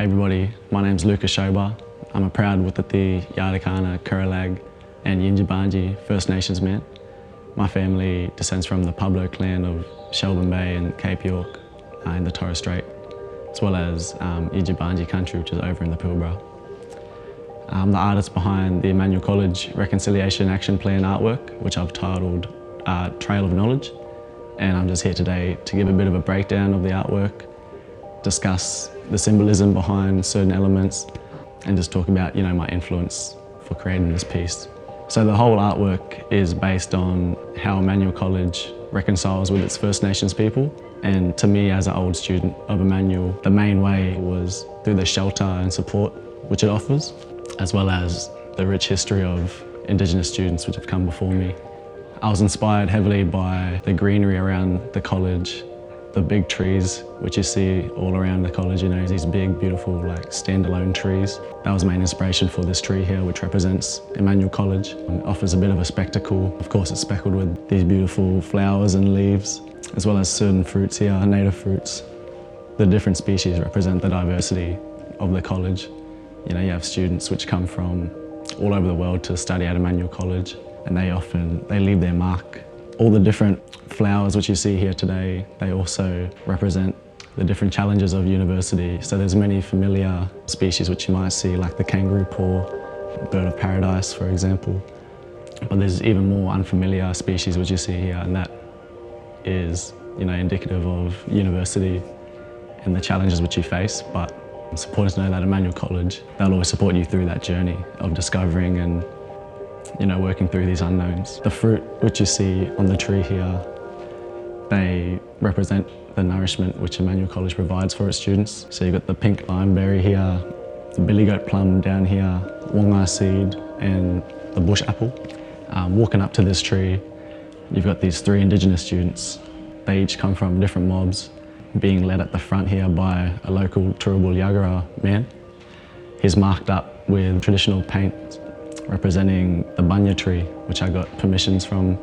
Hey everybody, my name's Schober. I'm a proud Wuthathi, Yardakana, Kurilag and Yinjibarndi First Nations man. My family descends from the Pueblo clan of Shelburne Bay and Cape York in the Torres Strait, as well as Yinjibarndi country, which is over in the Pilbara. I'm the artist behind the Emmanuel College Reconciliation Action Plan artwork, which I've titled Trail of Knowledge. And I'm just here today to give a bit of a breakdown of the artwork, discuss the symbolism behind certain elements, and just talk about, my influence for creating this piece. So the whole artwork is based on how Emmanuel College reconciles with its First Nations people. And to me, as an old student of Emmanuel, the main way was through the shelter and support which it offers, as well as the rich history of Indigenous students which have come before me. I was inspired heavily by the greenery around the college, the big trees which you see all around the college, these big, beautiful, standalone trees. That was my main inspiration for this tree here, which represents Emmanuel College. It offers a bit of a spectacle. Of course, it's speckled with these beautiful flowers and leaves, as well as certain fruits here, native fruits. The different species represent the diversity of the college. You have students which come from all over the world to study at Emmanuel College, and they leave their mark. All the different flowers which you see here today, they also represent the different challenges of university. So there's many familiar species which you might see, like the kangaroo paw, bird of paradise, for example. But there's even more unfamiliar species which you see here, and that is, indicative of university and the challenges which you face. But it's important to know that Emmanuel College, they'll always support you through that journey of discovering and working through these unknowns. The fruit which you see on the tree here, they represent the nourishment which Emmanuel College provides for its students. So you've got the pink limeberry here, the billy goat plum down here, wongai seed and the bush apple. Walking up to this tree, you've got these 3 Indigenous students. They each come from different mobs, being led at the front here by a local Turrbal Yagara man. He's marked up with traditional paint representing the bunya tree, which I got permissions from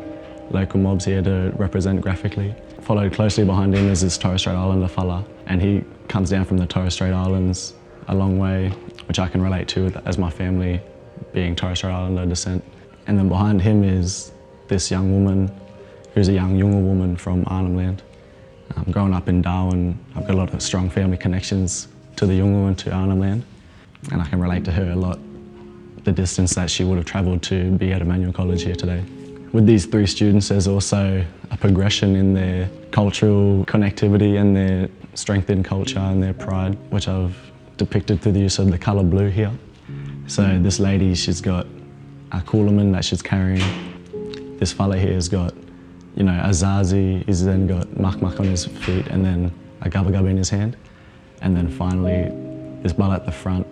local mobs here to represent graphically. Followed closely behind him is this Torres Strait Islander fella, and he comes down from the Torres Strait Islands a long way, which I can relate to as my family being Torres Strait Islander descent. And then behind him is this young woman, who's a young Yunga woman from Arnhem Land. Growing up in Darwin, I've got a lot of strong family connections to the Yunga and to Arnhem Land, and I can relate to her a lot, the distance that she would have travelled to be at Emmanuel College here today. With these 3 students, there's also a progression in their cultural connectivity and their strength in culture and their pride, which I've depicted through the use of the colour blue here. So this lady, she's got a coolaman that she's carrying. This fella here has got, a zazi, he's then got mak on his feet and then a gubba in his hand. And then finally, this bala at the front,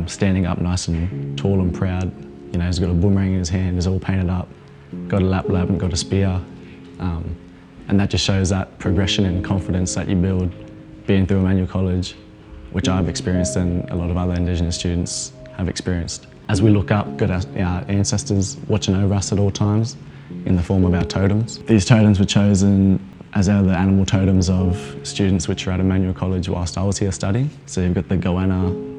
standing up nice and tall and proud. He's got a boomerang in his hand, he's all painted up, got a lap and got a spear. And that just shows that progression and confidence that you build being through Emmanuel College, which I've experienced and a lot of other Indigenous students have experienced. As we look up, got our ancestors watching over us at all times in the form of our totems. These totems were chosen as are the animal totems of students which are at Emmanuel College whilst I was here studying. So you've got the goanna,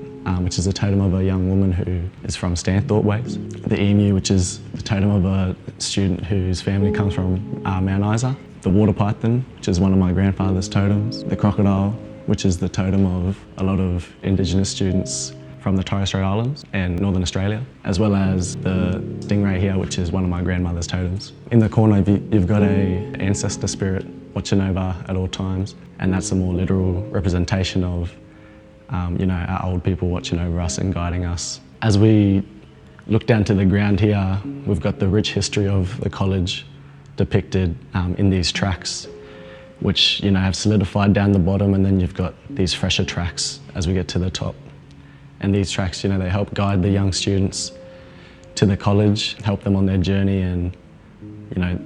which is a totem of a young woman who is from Stanthorpe Ways. The emu, which is the totem of a student whose family comes from Mount Isa. The water python, which is one of my grandfather's totems. The crocodile, which is the totem of a lot of Indigenous students from the Torres Strait Islands and Northern Australia, as well as the stingray here, which is one of my grandmother's totems. In the corner, you've got an ancestor spirit watching over at all times, and that's a more literal representation of our old people watching over us and guiding us. As we look down to the ground here, we've got the rich history of the college depicted in these tracks, which have solidified down the bottom, and then you've got these fresher tracks as we get to the top. And these tracks, they help guide the young students to the college, help them on their journey, and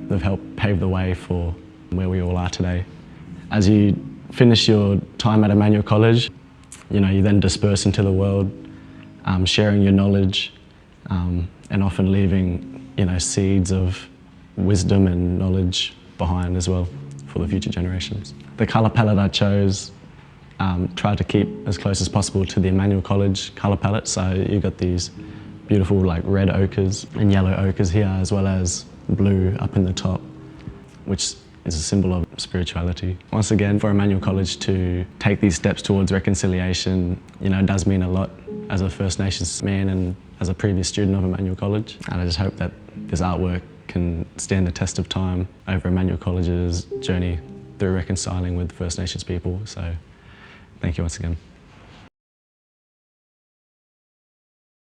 they've helped pave the way for where we all are today. As you finish your time at Emmanuel College, you then disperse into the world, sharing your knowledge and often leaving, seeds of wisdom and knowledge behind as well for the future generations. The colour palette I chose Tried to keep as close as possible to the Emmanuel College colour palette. So you've got these beautiful like red ochres and yellow ochres here, as well as blue up in the top, which is a symbol of spirituality. Once again, for Emmanuel College to take these steps towards reconciliation, does mean a lot as a First Nations man and as a previous student of Emmanuel College. And I just hope that this artwork can stand the test of time over Emmanuel College's journey through reconciling with First Nations people. So thank you once again.